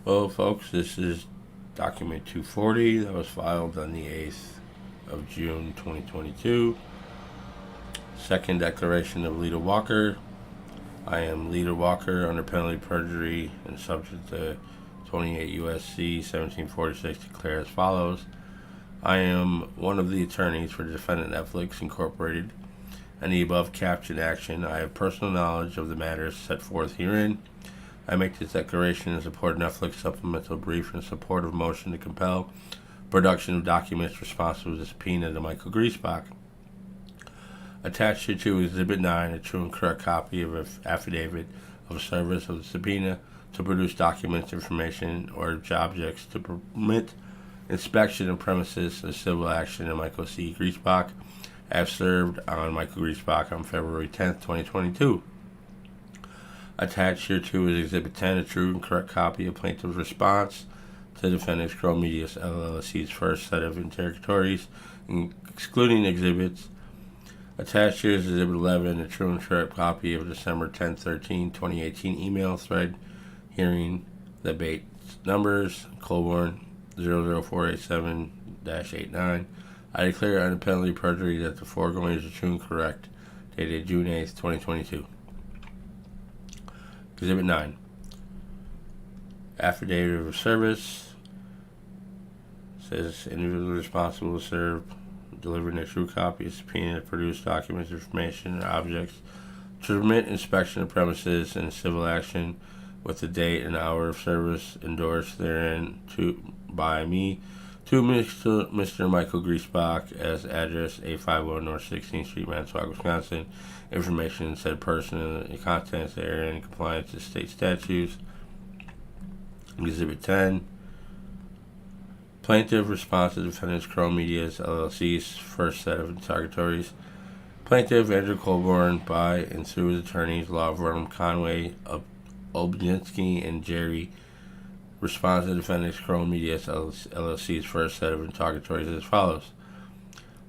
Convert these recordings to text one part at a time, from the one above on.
Well, folks, this is document 240 that was filed on the 8th of June 2022. Second declaration of Lita Walker. I am Lita Walker under penalty of perjury and subject to 28 U.S.C. 1746 declare as follows. I am one of the attorneys for defendant Netflix Incorporated and the above captioned action. I have personal knowledge of the matters set forth herein. I make this declaration in support of Netflix supplemental brief in support of motion to compel production of documents responsive to the subpoena to Michael Griesbach. Attached to Exhibit 9, a true and correct copy of an affidavit of service of the subpoena to produce documents, information, or objects to permit inspection of premises of civil action of Michael C. Griesbach. I have served on Michael Griesbach on February 10th, 2022. Attached hereto is Exhibit 10, a true and correct copy of plaintiff's response to defendant's Crow Media LLC's first set of interrogatories, excluding exhibits. Attached here is Exhibit 11, a true and correct copy of December 10, 2018 email thread hearing the bait numbers, Colborn 00487-89. I declare under penalty of perjury that the foregoing is true and correct, dated June 8th, 2022. Exhibit 9. Affidavit of service. Says individual responsible to serve, delivering a true copy of subpoena to produce documents, information, or objects to permit inspection of premises and civil action with the date and hour of service endorsed therein by me to Mr. Michael Griesbach as address 851 North 16th Street, Manitowoc, Wisconsin. Information said person and the contents therein in compliance with state statutes. Exhibit 10. Plaintiff response to defendant's Crow Media's LLC's first set of interrogatories. Plaintiff Andrew Colborn by and through his attorneys, law firm Conway, Obninsky, and Jerry, responds to defendant's Crow Media's LLC's first set of interrogatories as follows.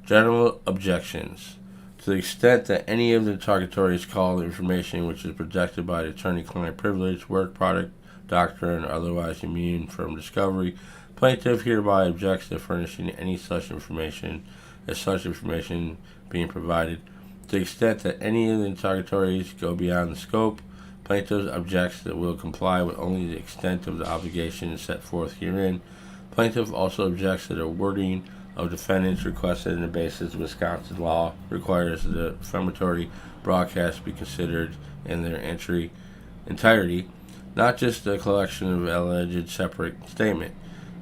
General objections. To the extent that any of the interrogatories call information which is protected by the attorney-client privilege, work product, doctrine, or otherwise immune from discovery, plaintiff hereby objects to furnishing any such information as such information being provided. To the extent that any of the interrogatories go beyond the scope, plaintiff objects that will comply with only the extent of the obligation set forth herein. Plaintiff also objects to the wording of defendants requested on the basis of Wisconsin law requires the defamatory broadcast be considered in their entirety, not just a collection of alleged separate statement.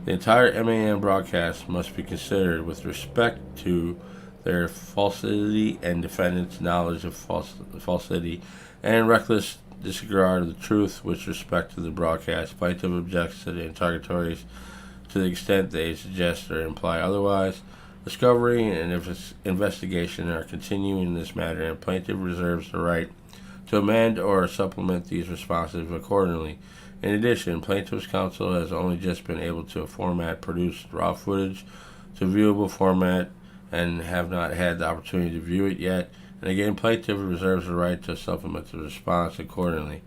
The entire MAN broadcast must be considered with respect to their falsity and defendant's knowledge of falsity and reckless disregard of the truth with respect to the broadcast. Plaintiff objects to the interrogatories to the extent they suggest or imply otherwise. Discovery and investigation are continuing in this matter, and plaintiff reserves the right to amend or supplement these responses accordingly. In addition, plaintiff's counsel has only just been able to produce raw footage to viewable format and have not had the opportunity to view it yet. And again, plaintiff reserves the right to supplement the response accordingly.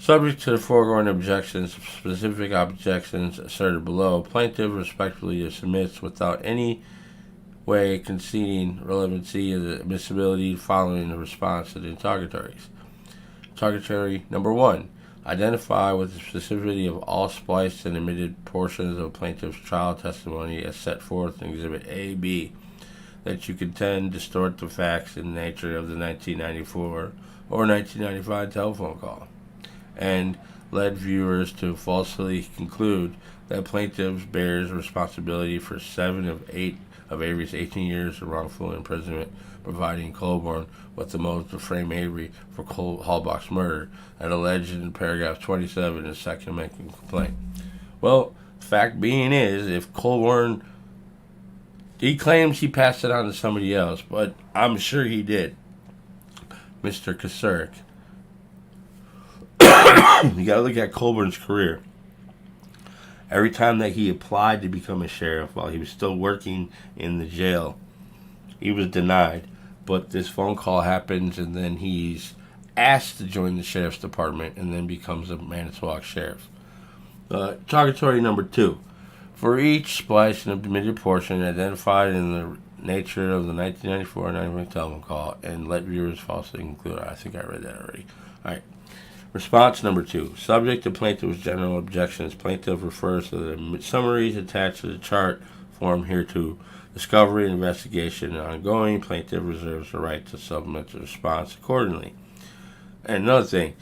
Subject to the foregoing objections, specific objections asserted below, plaintiff respectfully submits without any way conceding relevancy of the admissibility following the response to the interrogatories. Interrogatory number 1. Identify with the specificity of all spliced and omitted portions of plaintiff's trial testimony as set forth in Exhibit A, B, that you contend distort the facts and nature of the 1994 or 1995 telephone call, and led viewers to falsely conclude that plaintiff bears responsibility for 7 of 8 of Avery's 18 years of wrongful imprisonment, providing Colborn with the motive to frame Avery for Halbach's murder, and alleged in paragraph 27 of the second amendment complaint. Well, fact being is, if Colborn, he claims he passed it on to somebody else, but I'm sure he did. Mr. Kasurek. You gotta look at Colborn's career. Every time that he applied to become a sheriff while he was still working in the jail, he was denied. But this phone call happens, and then he's asked to join the sheriff's department and then becomes a Manitowoc sheriff. Interrogatory number 2. For each splice and omitted portion identified in the nature of the 1994 9 telephone call and let viewers falsely conclude. I think I read that already. All right. Response number 2. Subject to plaintiff's general objections. Plaintiff refers to the summaries attached to the chart form hereto. Discovery and investigation ongoing. Plaintiff reserves the right to submit the response accordingly. And another thing,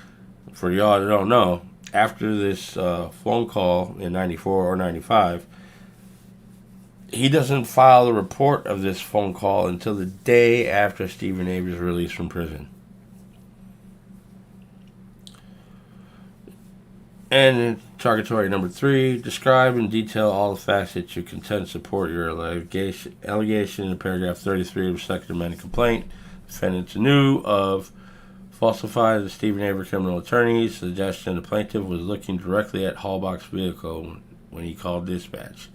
for y'all that don't know, after this phone call in 94 or 95, he doesn't file the report of this phone call until the day after Stephen Avery's release from prison. And interrogatory number 3, describe in detail all the facts that you contend support your allegation in paragraph 33 of the Second Amendment complaint. Defendants knew of falsified the Stephen Avery criminal attorney's suggestion the plaintiff was looking directly at Hallbach's vehicle when he called dispatch.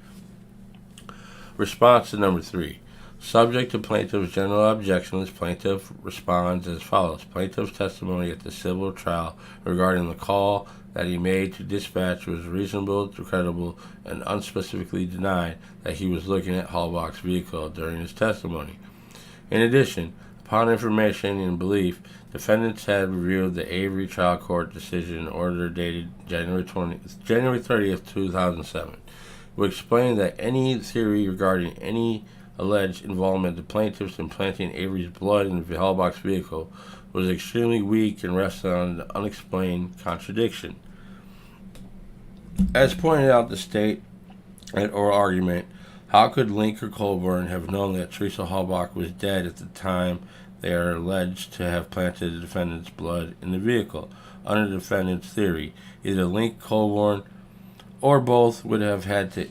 Response to number 3. Subject to plaintiff's general objections, plaintiff responds as follows. Plaintiff's testimony at the civil trial regarding the call that he made to dispatch was reasonable, credible, and unspecifically denied that he was looking at Hallbach's vehicle during his testimony. In addition, upon information and belief, defendants had reviewed the Avery trial court decision order dated January 30th, 2007, which explained that any theory regarding any alleged involvement of the plaintiffs in planting Avery's blood in Hallbach's vehicle was extremely weak and rested on an unexplained contradiction. As pointed out the state at oral argument, how could Link or Colborn have known that Teresa Hallbach was dead at the time they are alleged to have planted the defendant's blood in the vehicle? Under the defendant's theory, either Link, Colborn, or both would have had to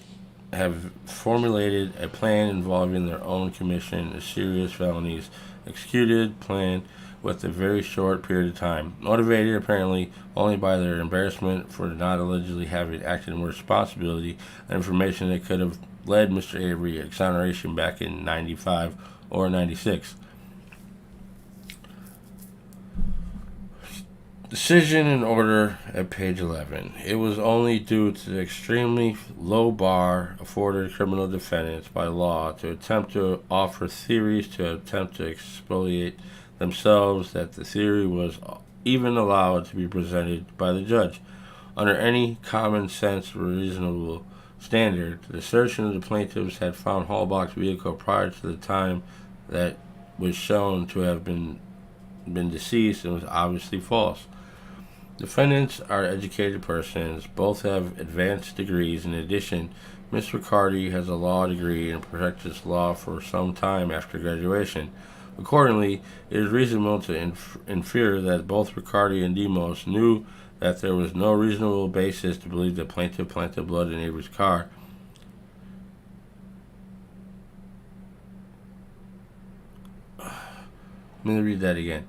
have formulated a plan involving their own commission of serious felonies, executed plan with a very short period of time, motivated apparently only by their embarrassment for not allegedly having acted with responsibility, and information that could have led Mr. Avery exoneration back in 95 or 96. Decision in order at page 11. It was only due to the extremely low bar afforded criminal defendants by law to attempt to offer theories to attempt to exfoliate themselves that the theory was even allowed to be presented by the judge. Under any common sense reasonable standard, the assertion of the plaintiffs had found Hallbach's vehicle prior to the time that was shown to have been deceased and was obviously false. Defendants are educated persons, both have advanced degrees. In addition, Ms. Riccardi has a law degree and practiced law for some time after graduation. Accordingly, it is reasonable to infer that both Riccardi and Demos knew that there was no reasonable basis to believe the plaintiff planted blood in Avery's car. Let me read that again.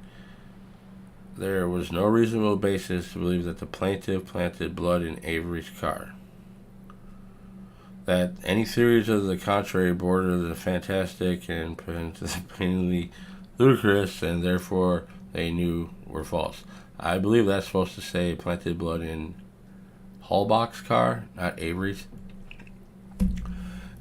There was no reasonable basis to believe that the plaintiff planted blood in Avery's car. That any theories of the contrary border the fantastic and plainly ludicrous, and therefore they knew were false. I believe that's supposed to say planted blood in Hallbach's car, not Avery's.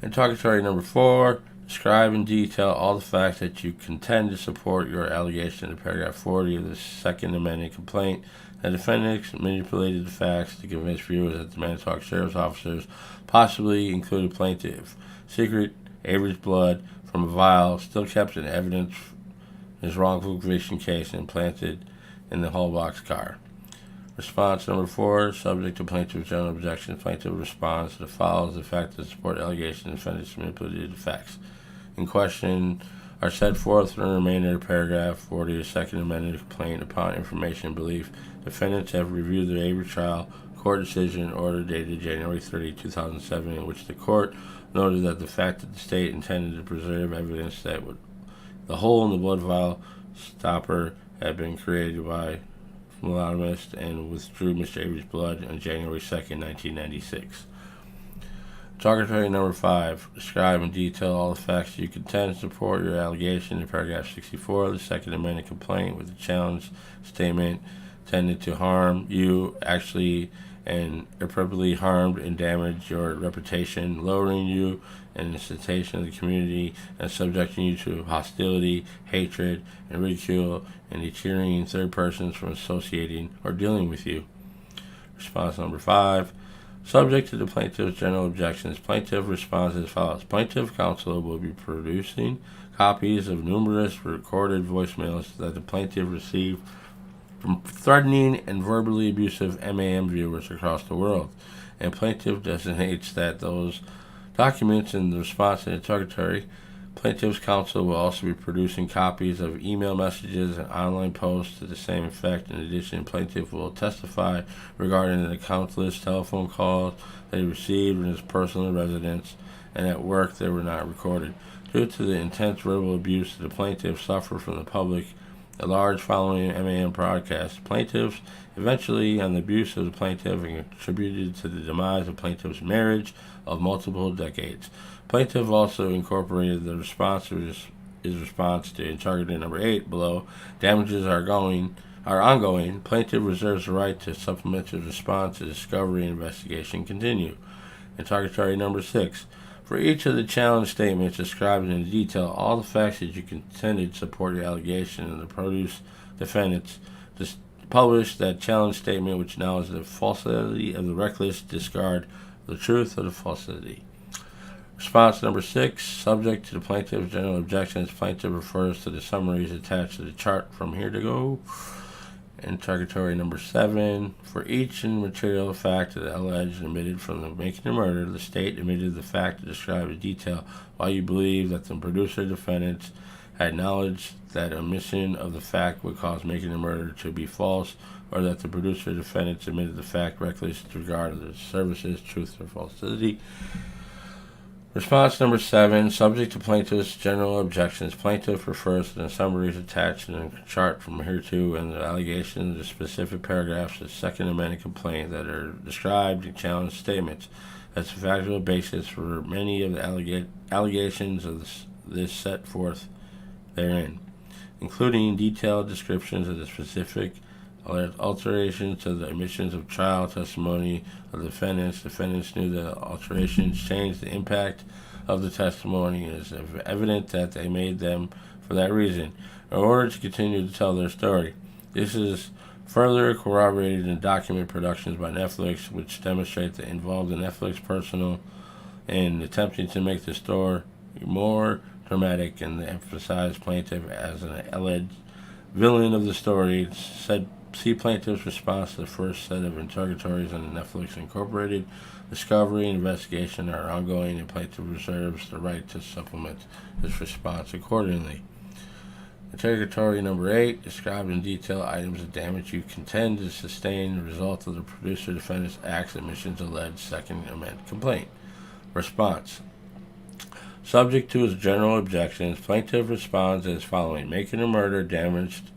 Interrogatory number 4. Describe in detail all the facts that you contend to support your allegation in paragraph 40 of the Second Amendment complaint. The defendants manipulated the facts to convince viewers that the Manitowoc Sheriff's officers possibly included plaintiff secret Avery's blood from a vial still kept in evidence in his wrongful conviction case and planted in the Hallbach's car. Response number 4, subject to plaintiff's general objection. Plaintiff responds to the follows the fact that support allegation defendants manipulated the facts in question are set forth in the remainder of paragraph 40 of the Second Amendment complaint. Upon information and belief, defendants have reviewed the Avery trial court decision order dated January 30, 2007, in which the court noted that the fact that the state intended to preserve evidence that the hole in the blood vial stopper had been created by phlebotomist and withdrew Mr. Avery's blood on January 2, 1996. Interrogatory number 5. Describe in detail all the facts you contend to support your allegation in paragraph 64 of the Second Amendment complaint with the challenge statement intended to harm you actually and irreparably harmed and damaged your reputation, lowering you in the citation of the community and subjecting you to hostility, hatred, and ridicule, and deterring third persons from associating or dealing with you. Response number 5. Subject to the plaintiff's general objections, plaintiff responds as follows. Plaintiff counsel will be producing copies of numerous recorded voicemails that the plaintiff received from threatening and verbally abusive MAM viewers across the world, and plaintiff designates that those documents in the response to the interrogatory. Plaintiff's counsel will also be producing copies of email messages and online posts to the same effect. In addition, plaintiff will testify regarding the countless telephone calls that he received in his personal residence and at work that were not recorded. Due to the intense verbal abuse the plaintiff suffered from the public, a large following MAM broadcast, plaintiffs eventually on the abuse of the plaintiff and contributed to the demise of plaintiff's marriage of multiple decades. Plaintiff also incorporated the response to his response to interrogatory number 8 below. Damages are ongoing. Plaintiff reserves the right to supplement his response as discovery and investigation continue. Interrogatory number 6. For each of the challenge statements described in detail, all the facts that you contended support your allegation, and the produce defendants published that challenge statement, which now is the falsity of the reckless discard of the truth of the falsity. Response number 6. Subject to the plaintiff's general objections, plaintiff refers to the summaries attached to the chart from here to go. Interrogatory number 7. For each material fact that alleged admitted from the making of murder, the state admitted the fact to describe in detail why you believe that the producer defendants had knowledge that omission of the fact would cause making a murder to be false, or that the producer defendants admitted the fact reckless disregard of the services, truth, or falsity. Response number 7. Subject to plaintiff's general objections, plaintiff refers to the summaries attached in the chart from hereto and the allegations of the specific paragraphs of the second amended complaint that are described in challenge statements as a factual basis for many of the allegations of this set forth therein, including detailed descriptions of the specific alterations to the omissions of trial testimony of the defendants. Defendants knew the alterations changed the impact of the testimony, and it is evident that they made them for that reason, in order to continue to tell their story. This is further corroborated in document productions by Netflix, which demonstrate that involved the Netflix personnel in attempting to make the story more dramatic and emphasize plaintiff as an alleged villain of the story. Said see plaintiff's response to the first set of interrogatories on the Netflix Incorporated. Discovery and investigation are ongoing, and plaintiff reserves the right to supplement his response accordingly. Interrogatory number 8. Described in detail items of damage you contend is sustained as a result of the producer defendant's acts and omissions alleged second amended complaint. Response. Subject to his general objections, plaintiff responds as following. Making a murder damaged,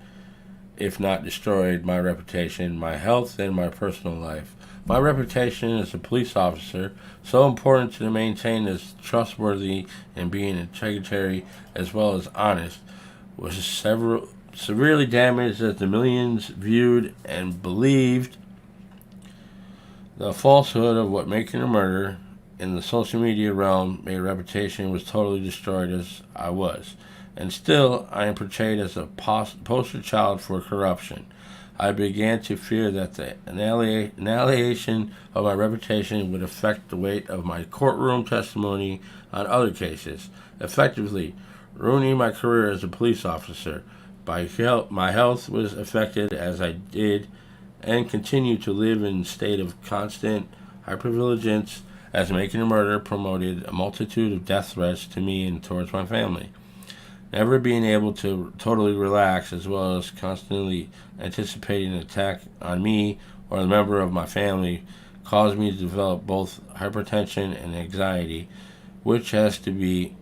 if not destroyed, my reputation, my health, and my personal life. My reputation as a police officer, so important to maintain as trustworthy and being integrity as well as honest, was severely damaged as the millions viewed and believed the falsehood of what making a murder in the social media realm made reputation was totally destroyed as I was. And still, I am portrayed as a poster child for corruption. I began to fear that the annihilation of my reputation would affect the weight of my courtroom testimony on other cases, effectively ruining my career as a police officer. My health was affected as I did and continue to live in a state of constant hypervigilance, as making a murder promoted a multitude of death threats to me and towards my family. Never being able to totally relax, as well as constantly anticipating an attack on me or a member of my family, caused me to develop both hypertension and anxiety, which has to be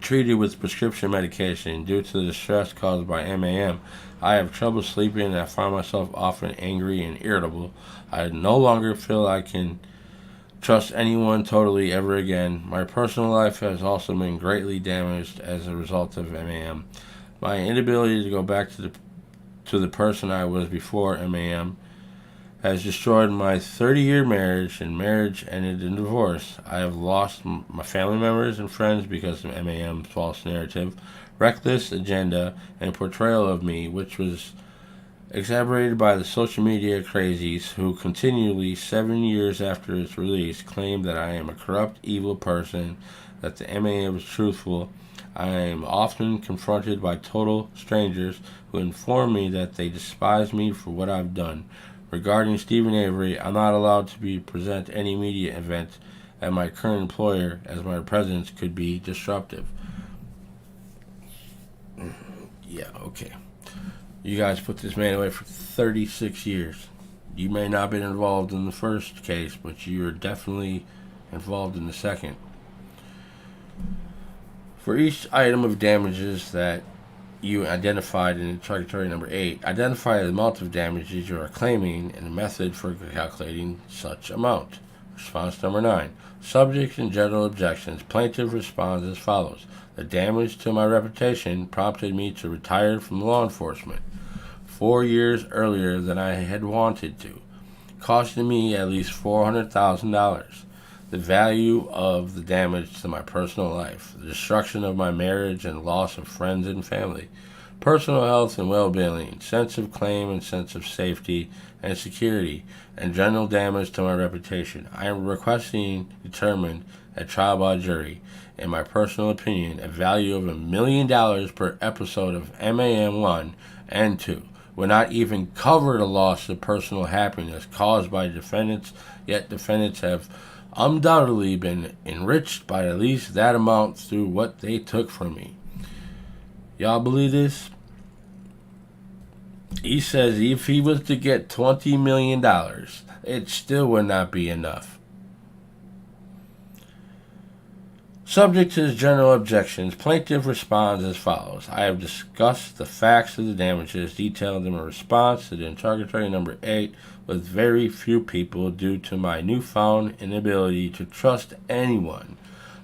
treated with prescription medication. Due to the stress caused by MAM, I have trouble sleeping and I find myself often angry and irritable. I no longer feel I can trust anyone totally ever again. My personal life has also been greatly damaged as a result of MAM. My inability to go back to the person I was before MAM has destroyed my 30-year marriage, and marriage ended in divorce. I have lost my family members and friends because of MAM's false narrative, reckless agenda, and portrayal of me, which was exacerbated by the social media crazies who continually, 7 years after its release, claim that I am a corrupt, evil person, that the MAM is truthful. I am often confronted by total strangers who inform me that they despise me for what I've done. Regarding Stephen Avery, I'm not allowed to present any media event at my current employer, as my presence could be disruptive. Yeah, okay. You guys put this man away for 36 years. You may not have been involved in the first case, but you are definitely involved in the second. For each item of damages that you identified in interrogatory number 8, identify the amount of damages you are claiming and the method for calculating such amount. Response number 9. Subject and general objections. Plaintiff responds as follows. The damage to my reputation prompted me to retire from law enforcement 4 years earlier than I had wanted to, costing me at least $400,000. The value of the damage to my personal life, the destruction of my marriage and loss of friends and family, personal health and well-being, sense of claim and sense of safety and security, and general damage to my reputation. I am requesting determined at trial by jury, in my personal opinion, a value of $1 million per episode of MAM 1 and 2. Would not even cover the loss of personal happiness caused by defendants, yet defendants have undoubtedly been enriched by at least that amount through what they took from me. Y'all believe this? He says if he was to get $20 million, it still would not be enough. Subject to his general objections, plaintiff responds as follows. I have discussed the facts of the damages detailed in my response to the interrogatory number 8 with very few people due to my newfound inability to trust anyone.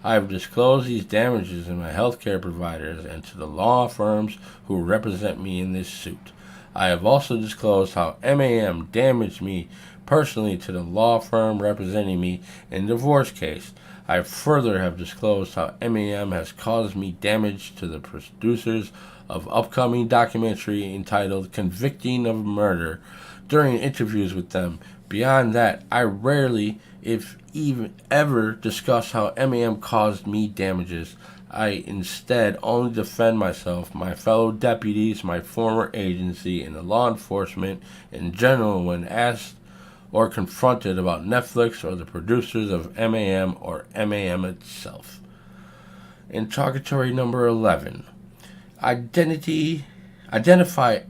I have disclosed these damages to my healthcare providers and to the law firms who represent me in this suit. I have also disclosed how MAM damaged me personally to the law firm representing me in the divorce case. I further have disclosed how MAM has caused me damage to the producers of upcoming documentary entitled Convicting of Murder during interviews with them. Beyond that, I rarely, if even ever, discuss how MAM caused me damages. I instead only defend myself, my fellow deputies, my former agency, and the law enforcement in general when asked or confronted about Netflix or the producers of MAM or MAM itself. Interrogatory number 11. Identify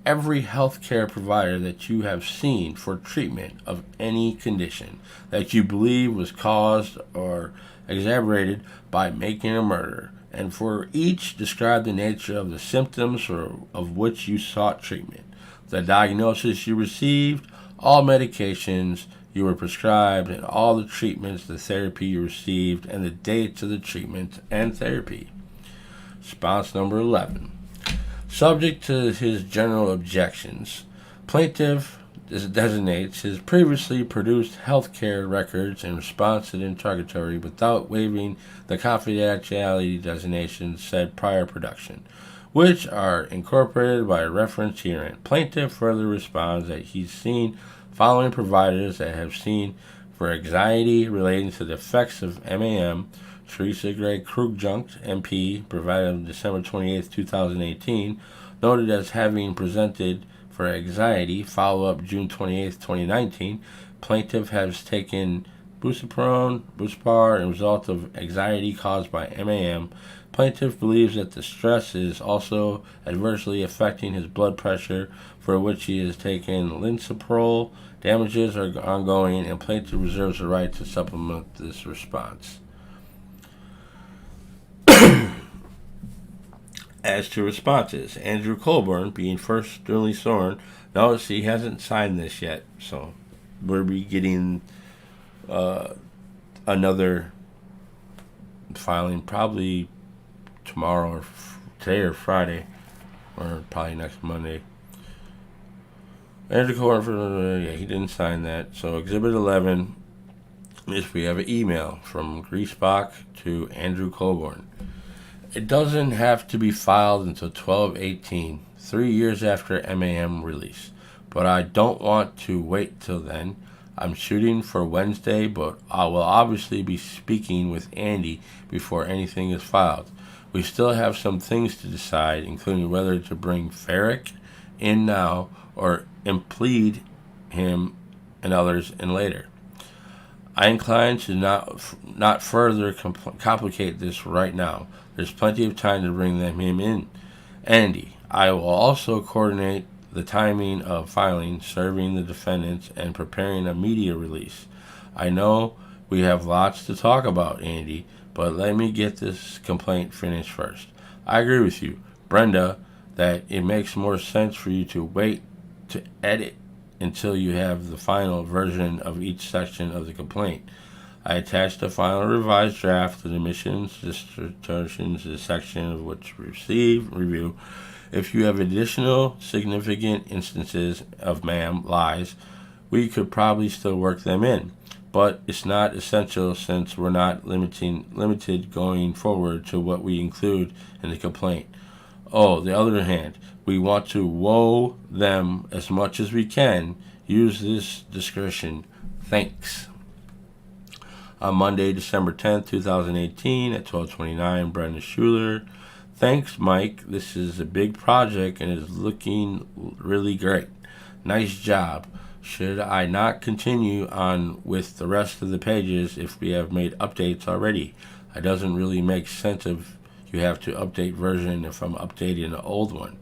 every healthcare provider that you have seen for treatment of any condition that you believe was caused or exacerbated by making a murder, and for each describe the nature of the symptoms of which you sought treatment, the diagnosis you received, all medications you were prescribed, and all the treatments, the therapy you received, and the dates of the treatment and therapy. Response number 11. Subject to his general objections, plaintiff designates his previously produced healthcare records in response to the interrogatory without waiving the confidentiality designation said prior production, which are incorporated by reference herein. Plaintiff further responds that he's seen following providers that have seen for anxiety relating to the effects of MAM: Teresa Gray Krug-Junct, MP, provided on December 28, 2018, noted as having presented for anxiety. Follow-up June 28, 2019. Plaintiff has taken Buspar as a result of anxiety caused by MAM. Plaintiff believes that the stress is also adversely affecting his blood pressure, for which he has taken Linsoprol. Damages are ongoing, and plaintiff reserves the right to supplement this response. As to responses, Andrew Colborn, being first duly sworn, notice he hasn't signed this yet, so we'll be getting another filing probably tomorrow or today or Friday, or probably next Monday. Andrew Colborn, he didn't sign that. So Exhibit 11 is we have an email from Griesbach to Andrew Colborn. It doesn't have to be filed until 12/18, 3 years after MAM release. But I don't want to wait till then. I'm shooting for Wednesday, but I will obviously be speaking with Andy before anything is filed. We still have some things to decide, including whether to bring Ferrick in now or implead him and others in later. I incline to not further complicate this right now. There's plenty of time to bring him in. Andy, I will also coordinate the timing of filing, serving the defendants, and preparing a media release. I know we have lots to talk about, Andy, but let me get this complaint finished first. I agree with you, Brenda, that it makes more sense for you to wait to edit until you have the final version of each section of the complaint. I attached a final revised draft of the admissions, distortions, the section of which review. If you have additional significant instances of lies, we could probably still work them in. But it's not essential since we're not limited going forward to what we include in the complaint. On the other hand, we want to woe them as much as we can. Use this discretion. Thanks. On Monday, December 10th, 2018 at 12:29, Brenda Schuler. Thanks, Mike. This is a big project and is looking really great. Nice job. Should I not continue on with the rest of the pages if we have made updates already? It doesn't really make sense if you have to update version if I'm updating the old one.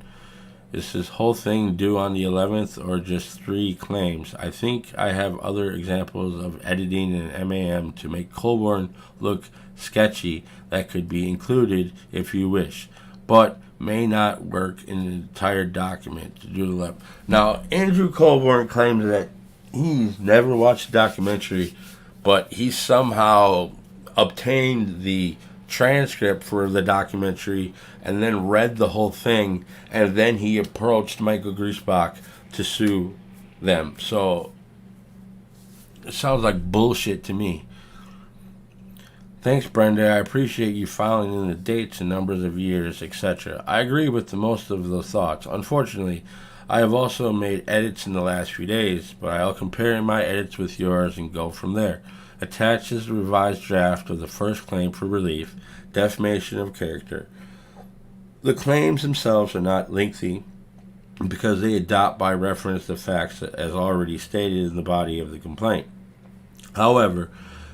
Is this whole thing due on the 11th or just 3 claims? I think I have other examples of editing in MAM to make Colborn look sketchy that could be included if you wish, but may not work in the entire document to do the left. Now, Andrew Colborn claims that he's never watched the documentary, but he somehow obtained the transcript for the documentary and then read the whole thing, and then he approached Michael Griesbach to sue them. So it sounds like bullshit to me. Thanks, Brenda. I appreciate you filing in the dates and numbers of years, etc. I agree with the most of those thoughts. Unfortunately, I have also made edits in the last few days, but I'll compare my edits with yours and go from there. Attached is the revised draft of the first claim for relief, defamation of character. The claims themselves are not lengthy because they adopt by reference the facts as already stated in the body of the complaint. However,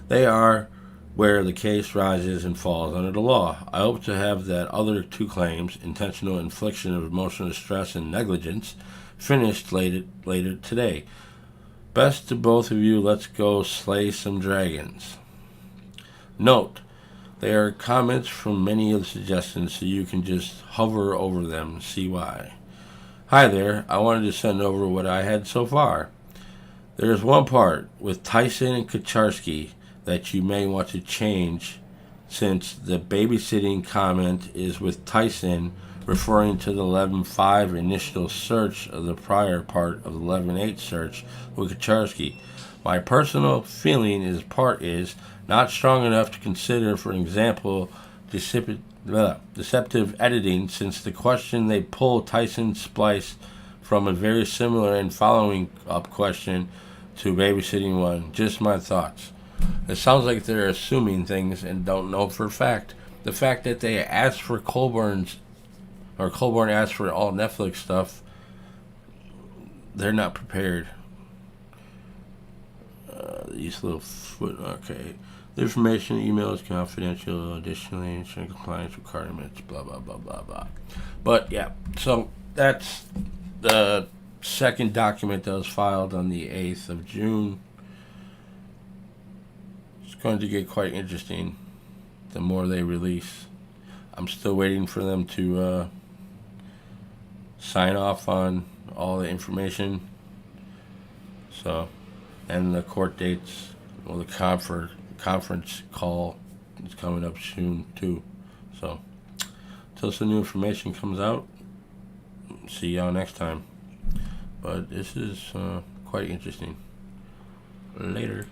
they are where the case rises and falls under the law. I hope to have that other 2 claims, intentional infliction of emotional distress and negligence, finished later today. Best to both of you. Let's go slay some dragons. Note, there are comments from many of the suggestions, so you can just hover over them and see why. Hi there. I wanted to send over what I had so far. There is one part with Tyson and Kacharsky that you may want to change, since the babysitting comment is with Tyson referring to the 11.5 initial search of the prior part of the 11.8 search with Kacharsky. My personal feeling is part is not strong enough to consider, for example, deceptive editing, since the question they pull Tyson spliced from a very similar and following up question to babysitting one. Just my thoughts. It sounds like they're assuming things and don't know for a fact. The fact that they asked for Colborn asked for all Netflix stuff, they're not prepared. These little okay. The information email is confidential. Additionally, insurance compliance requirements, blah, blah, blah, blah, blah. But, yeah, so that's the second document that was filed on the 8th of June. It's going to get quite interesting the more they release. I'm still waiting for them to sign off on all the information. So, and the court dates, well, the conference call is coming up soon too. So, until some new information comes out, see y'all next time. But this is quite interesting. Later.